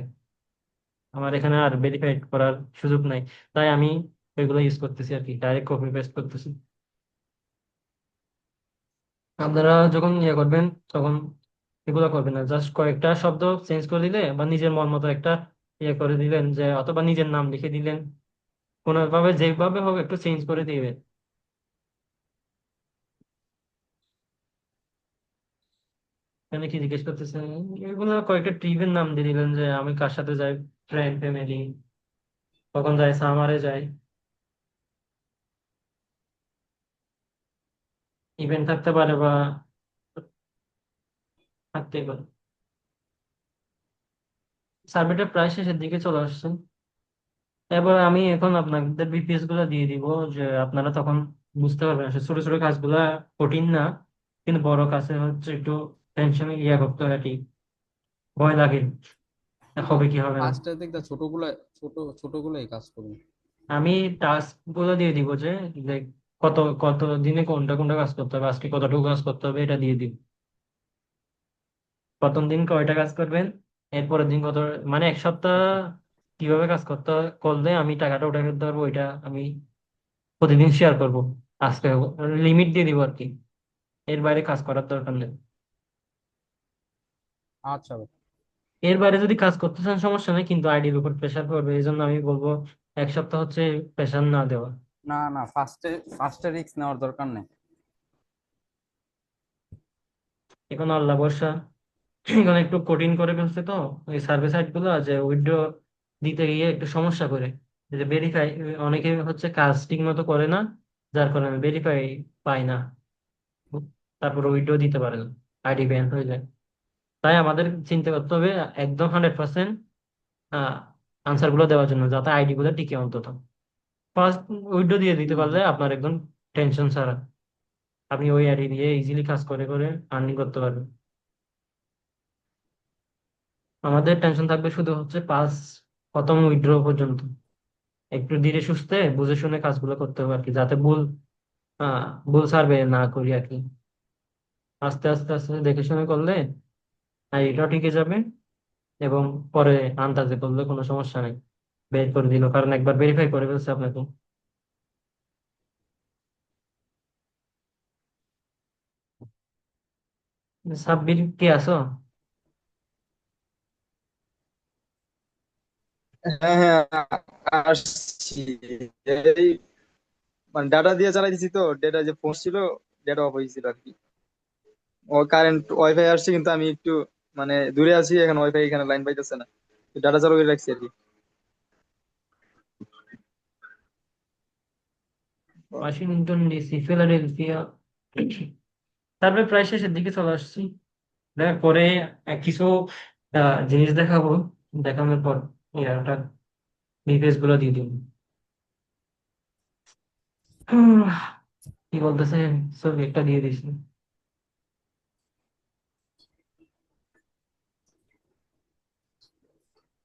আমার এখানে আর ভেরিফাই করার সুযোগ নাই। তাই আমি এগুলো ইউজ করতেছি আর কি, ডাইরেক্ট কপি পেস্ট করতেছি। আপনারা যখন ইয়ে করবেন তখন এগুলো করবেন না, জাস্ট কয়েকটা শব্দ চেঞ্জ করে দিলে বা নিজের মন মতো একটা ইয়ে করে দিলেন, যে অথবা নিজের নাম লিখে দিলেন, কোনোভাবে যেভাবে হোক একটু চেঞ্জ করে দিবেন। এখানে কি জিজ্ঞেস করতেছেন, এগুলো কয়েকটা ট্রিপের নাম দিয়ে দিলেন, যে আমি কার সাথে যাই, ফ্রেন্ড, ফ্যামিলি, কখন যাই, সামারে যাই, ইভেন্ট থাকতে পারে বা থাকতেই পারে। সার্ভেটা প্রায় শেষের দিকে চলে আসছে। এবার আমি এখন আপনাদের বিপিএস গুলো দিয়ে দিব, যে আপনারা তখন বুঝতে পারবেন আসলে ছোট ছোট কাজগুলা কঠিন না, কিন্তু বড় কাজে হচ্ছে একটু টেনশন ইয়া করতে হয় আর কি, ভয় লাগে হবে কি হবে না। ফার্স্টের দিকটা ছোটগুলোই কাজ করুন। আমি টাস্ক গুলো দিয়ে দিব, যে যে কত কত দিনে কোনটা কোনটা কাজ করতে হবে, আজকে কতটুকু কাজ করতে হবে এটা দিয়ে দিব। প্রথম দিন কয়টা কাজ করবেন, এরপরের দিন কত, মানে 1 সপ্তাহ কিভাবে কাজ করলে আমি টাকাটা উঠে ফেলতে পারবো, ওইটা আমি প্রতিদিন শেয়ার করব। আজকে লিমিট দিয়ে দিব আর কি, এর বাইরে কাজ করার দরকার নেই। আচ্ছা ভাই। এর বাইরে যদি কাজ করতে চান সমস্যা নেই, কিন্তু আইডির উপর প্রেশার পড়বে, এই জন্য আমি বলবো 1 সপ্তাহ হচ্ছে প্রেশার না দেওয়া। না না, ফার্স্টে রিস্ক নেওয়ার দরকার নেই। এখন আল্লাহ ভরসা। এখন একটু কঠিন করে ফেলছে তো ওই সার্ভে সাইট গুলো, যে উইথড্র দিতে গিয়ে একটু সমস্যা করে, যে ভেরিফাই অনেকে হচ্ছে কাজ ঠিক মতো করে না, যার কারণে ভেরিফাই পাই না, তারপর উইথড্র দিতে পারে না, আইডি ব্যান হয়ে যায়। তাই আমাদের চিন্তা করতে হবে একদম 100% আনসার গুলো দেওয়ার জন্য, যাতে আইডি গুলো টিকে অন্তত। ফার্স্ট উইড্রো দিয়ে দিতে হুম পারলে হুম। আপনার একদম টেনশন ছাড়া, আপনি ওই আইডি দিয়ে ইজিলি কাজ করে করে আর্নিং করতে পারবেন। আমাদের টেনশন থাকবে শুধু হচ্ছে পাস প্রথম উইথড্র পর্যন্ত, একটু ধীরে সুস্থে বুঝে শুনে কাজগুলো করতে হবে আর কি, যাতে আহ ভুল সার্ভে না করি আর কি। আস্তে আস্তে আস্তে দেখে শুনে করলে এটাও ঠিকই যাবে, এবং পরে আন্দাজে করলে কোনো সমস্যা নেই, বের করে দিল কারণ একবার ভেরিফাই করে ফেলছে আপনাকে। সাব্বির কি আছো? হ্যাঁ হ্যাঁ, আসছি। এই মানে ডাটা দিয়ে চালাই দিছি তো, ডেটা যে ফোন ছিল, ডেটা অফ হয়েছিল আর কি। ও কারেন্ট ওয়াইফাই আসছে, কিন্তু আমি একটু মানে দূরে আছি এখন, ওয়াইফাই এখানে লাইন পাইতেছে না, ডাটা চালু করে রাখছি আর কি। ওয়াশিংটন ডিসি, ফিলাডেলফিয়া, তারপরে প্রায় শেষের দিকে চলে আসছি। দেখার পরে কিছু জিনিস দেখাবো, দেখানোর পর ইয়াটা ডিটেলস গুলো দিয়ে দিব। কি বলতেছে, ছবি একটা দিয়ে দিছি।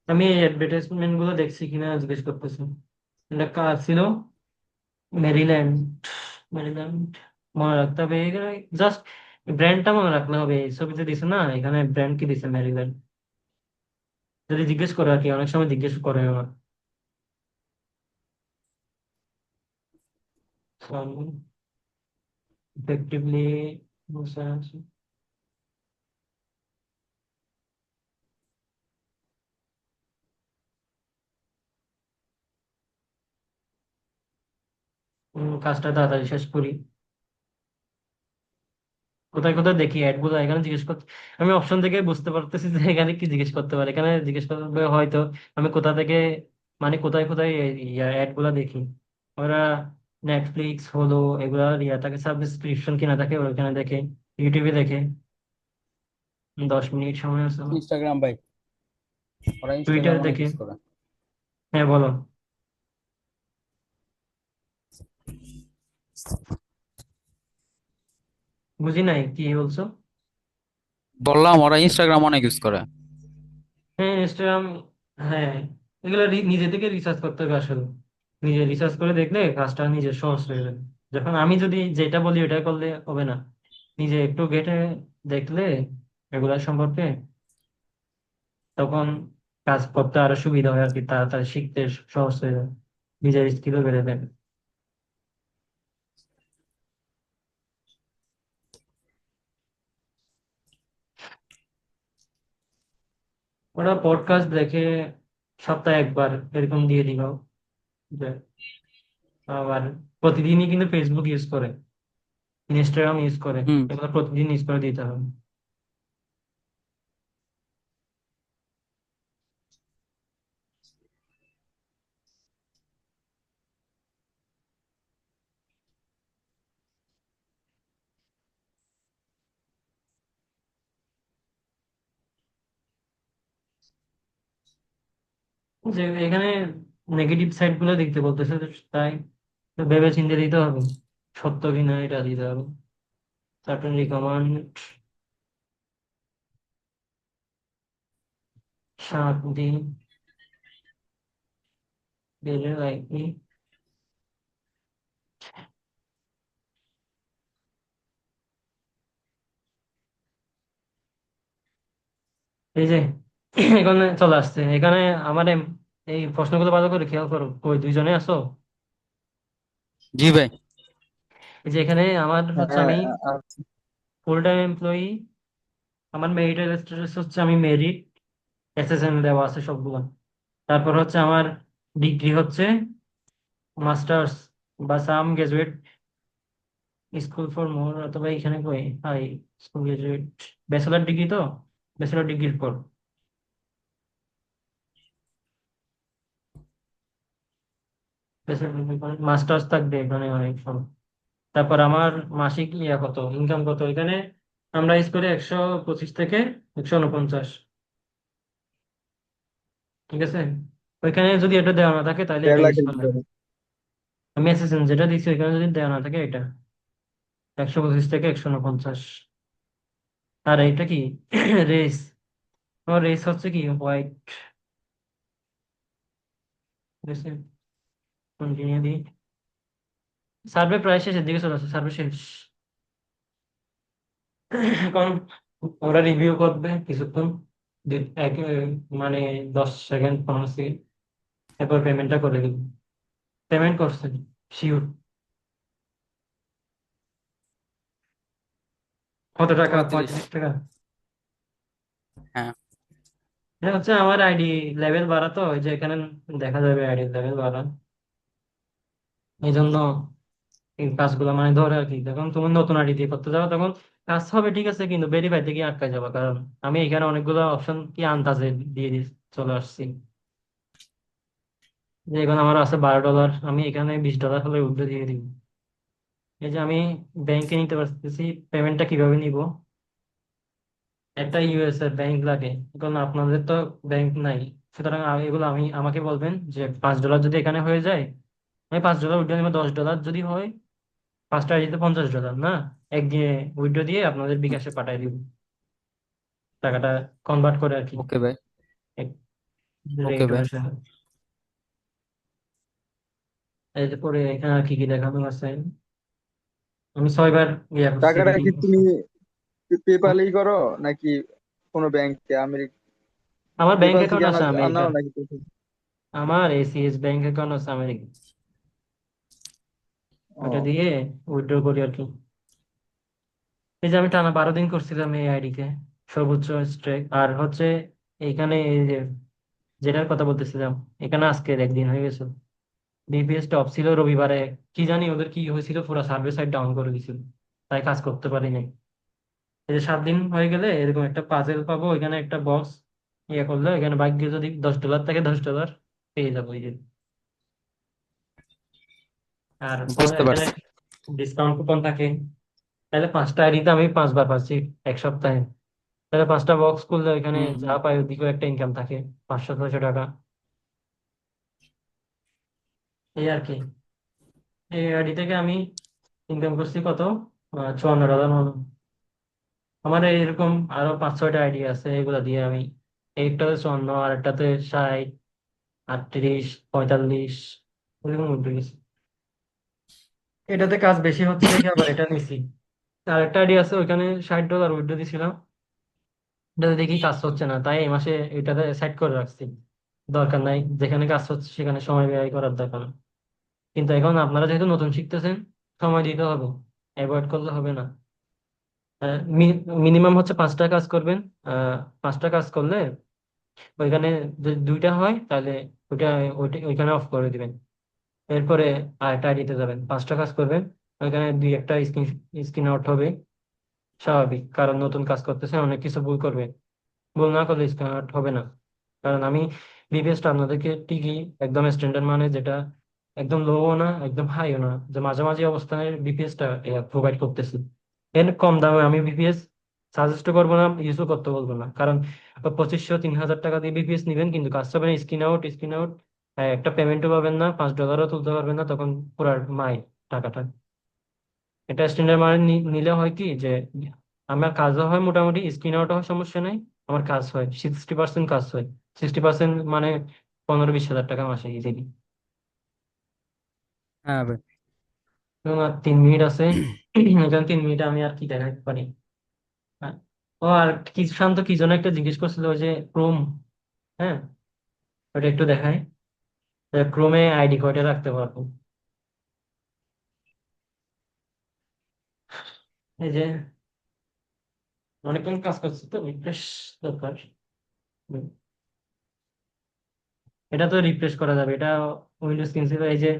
আমি এই অ্যাডভার্টাইজমেন্ট গুলো দেখছি কিনা জিজ্ঞেস করতেছি। এটা কাজ ছিল, মেরিল্যান্ড, মেরিল্যান্ড মনে রাখতে হবে এখানে, জাস্ট ব্র্যান্ডটা মনে রাখলে হবে। এই ছবিতে দিছে না, এখানে ব্র্যান্ড কি দিছে, মেরিল্যান্ড। যদি জিজ্ঞেস করে আর কি, অনেক সময় জিজ্ঞেস করে আমার। ইফেক্টিভলি কাজটা তাড়াতাড়ি শেষ করি। কোথায় কোথায় দেখি অ্যাড গুলো, এখানে জিজ্ঞেস করতে আমি অপশন থেকে বুঝতে পারতেছি যে এখানে কি জিজ্ঞেস করতে পারে। এখানে জিজ্ঞেস করবে হয়তো আমি কোথা থেকে, মানে কোথায় কোথায় অ্যাড গুলা দেখি। ওরা নেটফ্লিক্স হলো এগুলা ইয়া থাকে, সাবস্ক্রিপশন কিনা থাকে ওইখানে দেখে, ইউটিউবে দেখে। 10 মিনিট সময় আছে আমার। ইনস্টাগ্রাম ভাই, ওরা টুইটার ইনস্টাগ্রাম অনেক দেখে। ইউজ করে। হ্যাঁ বলো, বুঝি নাই কি বলছো। বললাম ওরা ইনস্টাগ্রাম অনেক ইউজ করে। হ্যাঁ ইনস্টাগ্রাম, হ্যাঁ এগুলো নিজে থেকে রিসার্চ করতে হবে আসলে। নিজে রিসার্চ করে দেখলে কাজটা নিজে সহজ হয়ে যাবে। যখন আমি যদি যেটা বলি ওটা করলে হবে না, নিজে একটু ঘেঁটে দেখলে এগুলা সম্পর্কে, তখন কাজ করতে আরো সুবিধা হয় আর কি, তাড়াতাড়ি শিখতে সহজ হয়ে যায়, নিজের স্কিলও বেড়ে যায়। ওরা পডকাস্ট দেখে সপ্তাহে একবার এরকম দিয়ে দিল যে, আবার প্রতিদিনই কিন্তু ফেসবুক ইউজ করে, ইনস্টাগ্রাম ইউজ করে, হুম। এগুলো প্রতিদিন ইউজ করে দিতে হবে। যে এখানে নেগেটিভ সাইড গুলো দেখতে বলতেছে, তো তাই তো ভেবে চিন্তে দিতে হবে সত্য কিনা, এটা দিতে হবে। সার্টেন রিকমান্ড 7 দিন বেড়ে লাইকলি। এই যে এখানে চলে আসছে, এখানে আমার এই প্রশ্নগুলো ভালো করে খেয়াল করো, কই দুইজনে আছো? জি ভাই। এই যে এখানে আমার হচ্ছে হ্যাঁ আমি ফুল টাইম এমপ্লয়ি, আমার মেরিটাল স্ট্যাটাস হচ্ছে আমি মেরিট, এসএসএন দেওয়া আছে সবগুলো। তারপর হচ্ছে আমার ডিগ্রি হচ্ছে মাস্টার্স বা some graduate school for more, অথবা এখানে কই high school graduate, bachelor degree তো, ব্যাচেলার ডিগ্রির পর ব্যাচেলার ডিগ্রি পর মাস্টার্স থাকবে এখানে অনেক সময়। তারপর আমার মাসিক ইয়া কত, ইনকাম কত, এখানে আমরা ইউজ করি 125 থেকে 149। ঠিক আছে, ওইখানে যদি এটা দেওয়া না থাকে তাহলে দেড় এটা ইউজ লাখের করবেন। ভিতরে। আমি এসএসএন যেটা দিচ্ছি ওইখানে যদি দেওয়া না থাকে এটা 125 থেকে 149। আর এটা কি রেস, আমার রেস হচ্ছে কি হোয়াইট। কন্টিনিউ দিই, সার্ভে প্রায় শেষের দিকে চলে আসছে, সার্ভে শেষ। এখন ওরা রিভিউ করবে কিছুক্ষণ, মানে 10 সেকেন্ড 15 সেকেন্ড, এরপর পেমেন্টটা করে দিবে। পেমেন্ট করছেন শিওর? কত টাকা, 35। 35 টাকা? হ্যাঁ। এটা হচ্ছে আমার আইডি লেভেল বাড়া, তো ওই যে এখানে দেখা যাবে আইডি লেভেল বাড়া, এই জন্য এই কাজগুলো মানে ধরে আর কি। যখন তুমি নতুন আইডি দিয়ে করতে যাবে তখন কাজ হবে ঠিক আছে, কিন্তু ভেরিফাই থেকে আটকা যাবে, কারণ আমি এখানে অনেকগুলো অপশন কি আন্দাজে চলে আসছি। যে এখন আমার আছে $12, আমি এখানে $20 হলে উঠে দিয়ে দিব। এই যে আমি ব্যাংকে নিতে পারতেছি, পেমেন্টটা কিভাবে নিব? একটা ইউএস এর ব্যাংক লাগে, এখন আপনাদের তো ব্যাংক নাই, সুতরাং এগুলো আমাকে বলবেন যে $5 যদি এখানে হয়ে যায়, আমি $5 উঠে নিবো। $10 যদি হয়, 5টা আইডিতে $50 না, একদিনে উইথড্র দিয়ে আপনাদের বিকাশে পাঠিয়ে দিব টাকাটা, কনভার্ট করে আর কি, ওকে ভাই। ওকে ভাই। রেগুলার সাথে। এরপরে এখানে আর কি কি দেখানো আছে, আমি 6 বার ইয়া করছি, টাকাটা রিডিং কি করছি। তুমি পেপালেই করো নাকি কোনো ব্যাংকে আমেরিকা? আমার ব্যাংক পেপাল থেকে অ্যাকাউন্ট আছে আনাও আমেরিকার, নাকি কোথাও? আমার এসিএস ব্যাংক অ্যাকাউন্ট আছে আমেরিকা, ওটা ও, দিয়ে উইথড্র করি আর কি। এই যে আমি টানা 12 দিন করছিলাম এই আইডিতে, সর্বোচ্চ স্ট্রেক। আর হচ্ছে এইখানে এই যে যেটার কথা বলতেছিলাম, এখানে আজকের একদিন হয়ে গেছে, বিপিএস টপ ছিল রবিবারে, কি জানি ওদের কি হয়েছিল, পুরো সার্ভার সাইড ডাউন করে দিছিল, তাই কাজ করতে পারি নাই। এই যে 7 দিন হয়ে গেলে এরকম একটা পাজেল পাবো, এখানে একটা বক্স ইয়ে করলে এখানে ভাগ্যে যদি $10 থাকে $10 পেয়ে যাবো এই যে। আর বুঝতে এখানে পারছি। ডিসকাউন্ট কুপন থাকে, তাহলে 5টা আইডিতে আমি 5 বার পাচ্ছি এক সপ্তাহে। তাহলে 5টা বক্স খুললে এখানে হুম যা হুম। পাই ওদিকেও একটা ইনকাম থাকে, 500-600 টাকা, এই আর কি। এই আইডি থেকে আমি ইনকাম করছি কত, $54 মতো। আমার এরকম আরো 5-6টা আইডি আছে, এগুলা দিয়ে আমি একটাতে 54, আর একটাতে 60, 38, 45 এরকম উঠে গেছে। এটাতে কাজ বেশি হচ্ছে দেখে আবার এটা নিছি। আর একটা আইডি আছে ওইখানে $60 উইথড্র দিছিলাম, এটাতে দেখি কাজ হচ্ছে না, তাই এই মাসে এটাতে সেট করে রাখছি। দরকার নাই, যেখানে কাজ হচ্ছে সেখানে সময় ব্যয় করার দরকার নেই। কিন্তু এখন আপনারা যেহেতু নতুন শিখতেছেন, সময় দিতে হবে, অ্যাভয়েড করলে হবে না। মিনিমাম হচ্ছে 5টা কাজ করবেন। 5টা কাজ করলে ওইখানে যদি 2টা হয় তাহলে ওইটা ওইখানে অফ করে দিবেন। এরপরে আরেকটা আইডিতে যাবেন, 5টা কাজ করবেন, ওইখানে দুই একটা স্ক্রিন স্ক্রিন আউট হবে, স্বাভাবিক, কারণ নতুন কাজ করতেছে, অনেক কিছু ভুল করবে, ভুল না করলে স্ক্রিন আউট হবে না। কারণ আমি বিপিএসটা আপনাদেরকে ঠিকই একদম স্ট্যান্ডার্ড মানে যেটা একদম লো না একদম হাইও না, যে মাঝামাঝি অবস্থানের বিপিএসটা প্রোভাইড করতেছি। এর কম দামে আমি বিপিএস সাজেস্ট করবো না, ইউজও করতে বলবো না, কারণ 2500-3000 টাকা দিয়ে বিপিএস নিবেন কিন্তু কাজ হবে না, স্ক্রিন আউট, একটা পেমেন্টও পাবেন না, $5 তুলতে পারবেন না, তখন পুরো মাই টাকাটা। এটা স্ট্যান্ডার্ড মানে নিলে হয় কি যে আমার কাজও হয় মোটামুটি, স্ক্রিন আউট হয় সমস্যা নেই, আমার কাজ হয় 60% কাজ হয়, 60% মানে 15-20 হাজার টাকা মাসে ইজিলি। হ্যাঁ ভাই। এবং আর 3 মিনিট আছে, এখানে 3 মিনিটে আমি আর কি দেখাতে পারি। হ্যাঁ। ও আর কি শান্ত কি যেন একটা জিজ্ঞেস করছিল, ওই যে ক্রোম, হ্যাঁ, ওটা একটু দেখাই, ক্রোমে আইডি কয়টা রাখতে পারবো। এই যে অনেকক্ষণ কাজ করছে তো রিফ্রেশ দরকার। হুম। এটা তো রিফ্রেশ করা যাবে, এটা উইন্ডোজ কিনছি তো। এই যে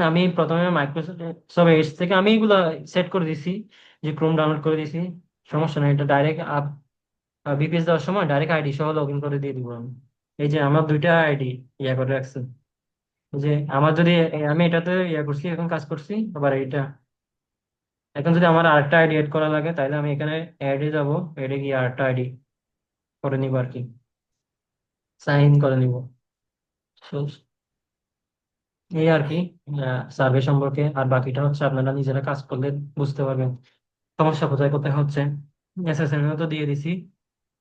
আমি প্রথমে মাইক্রোসফট এডজ থেকে আমি এগুলা সেট করে দিছি, যে ক্রোম ডাউনলোড করে দিছি, সমস্যা নেই, এটা ডাইরেক্ট বিপিএস দেওয়ার সময় ডাইরেক্ট আইডি সহ লগ ইন করে দিয়ে দিব আমি। এই যে আমার 2টা আইডি ইয়া করে রাখছি, যে আমার যদি আমি এটাতে ইয়া করছি, এখন কাজ করছি, আবার এটা এখন যদি আমার আরেকটা আইডি এড করা লাগে তাহলে আমি এখানে অ্যাডে যাব, অ্যাডে গিয়ে আরেকটা আইডি করে নিব আর কি, সাইন করে নিব। So, এই আর কি সার্ভে সম্পর্কে। আর বাকিটা হচ্ছে আপনারা নিজেরা কাজ করলে বুঝতে পারবেন সমস্যা কোথায় কোথায় হচ্ছে। এসএসএন তো দিয়ে দিছি।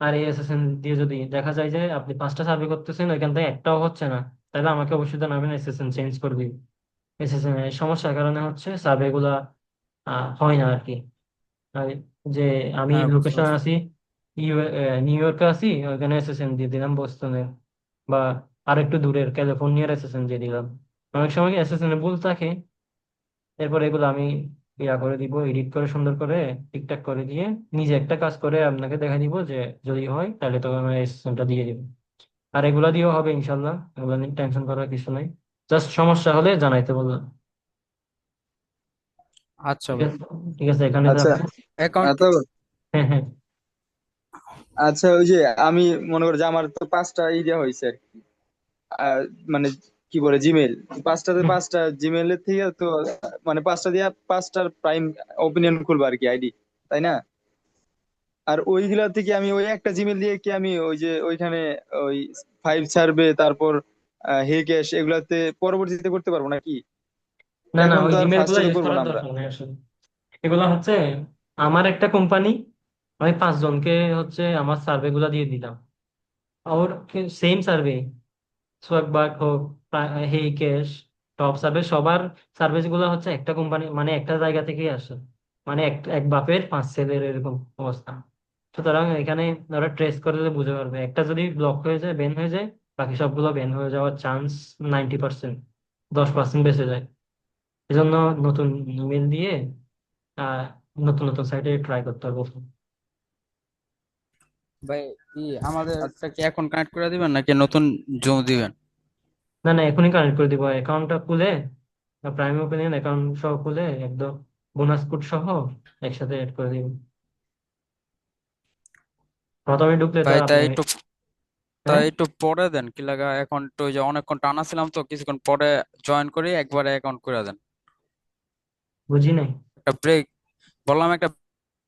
আর এই এসএসএন দিয়ে যদি দেখা যায় যে আপনি 5টা সার্ভে করতেছেন ওইখান থেকে একটাও হচ্ছে না, তাহলে আমাকে অবশ্যই জানাবেন, এসএসএন চেঞ্জ করে দিই। এসএসএন এর সমস্যার কারণে হচ্ছে সার্ভে গুলা হয় না আর কি। আর যে আমি হ্যাঁ, বুঝতে লোকেশন পারছি। আছি নিউ ইয়র্কে আছি, ওইখানে এসএসএন দিয়ে দিলাম বোস্টনের, বা আর একটু দূরের ক্যালিফোর্নিয়ার এসএসএন দিয়ে দিলাম। অনেক সময় এসএসএন এ ভুল থাকে, এরপর এগুলো আমি করে দিব, এডিট করে সুন্দর করে ঠিকঠাক করে দিয়ে নিজে একটা কাজ করে আপনাকে দেখা দিব যে যদি হয় তাহলে তো আমি এসএসএনটা দিয়ে দিব। আর এগুলা দিয়েও হবে ইনশাল্লাহ, এগুলো নিয়ে টেনশন করার কিছু নাই। জাস্ট সমস্যা হলে জানাইতে বললাম। আচ্ছা ঠিক ভাই। আছে, ঠিক আছে, এখানে আচ্ছা। থাকবে। অ্যাকাউন্ট তো হ্যাঁ, হ্যাঁ। আচ্ছা, ওই যে আমি মনে করি যে আমার তো 5টা দেওয়া হয়েছে আর কি। আহ, মানে কি বলে জিমেল, পাঁচটাতে হুম। 5টা জিমেলের থেকে তো মানে 5টা দিয়ে 5টার প্রাইম ওপিনিয়ন খুলবো আর কি আইডি, তাই না? আর ওইগুলা থেকে আমি ওই একটা জিমেল দিয়ে কি আমি ওই যে ওইখানে ওই 5 সার্ভে, তারপর হে ক্যাশ এগুলাতে পরবর্তীতে করতে পারবো নাকি? না, না, এখন ওই তো আর জিমেল গুলো ফার্স্টে তো ইউজ করবো না করার আমরা। দরকার নেই আসলে। এগুলো হচ্ছে আমার একটা কোম্পানি, আমি 5 জনকে হচ্ছে আমার সার্ভে গুলা দিয়ে দিলাম। ওর সেম সার্ভে, সোয়াগবার্গ হোক, হেই ক্যাশ, টপ সার্ভে, সবার সার্ভিস গুলো হচ্ছে একটা কোম্পানি, মানে একটা জায়গা থেকেই আসে। মানে এক এক বাপের 5 ছেলের এরকম অবস্থা। সুতরাং এখানে ওরা ট্রেস করলে বুঝতে পারবে, একটা যদি ব্লক হয়ে যায়, ব্যান হয়ে যায়, বাকি সবগুলো ব্যান হয়ে যাওয়ার চান্স 90%, 10% বেঁচে যায়। এজন্য নতুন ইমেল দিয়ে আহ নতুন নতুন সাইটে ট্রাই করতে হবে। ভাই, কি আমাদেরটা কি এখন কানেক্ট করে দিবেন নাকি নতুন জম দিবেন? না, না, এখনই কানেক্ট করে দিব অ্যাকাউন্টটা খুলে, প্রাইম ওপেনিয়ন অ্যাকাউন্ট সহ খুলে একদম বোনাস কোড সহ একসাথে অ্যাড করে দিব। প্রথমে ঢুকলে তো ভাই আপনি। হ্যাঁ, তাই একটু পরে দেন, কি লাগা এখন তো ওই যে অনেকক্ষণ টানা ছিলাম, তো কিছুক্ষণ পরে জয়েন করে একবারে অ্যাকাউন্ট করে দেন। বুঝি নাই। একটা ব্রেক, বললাম একটা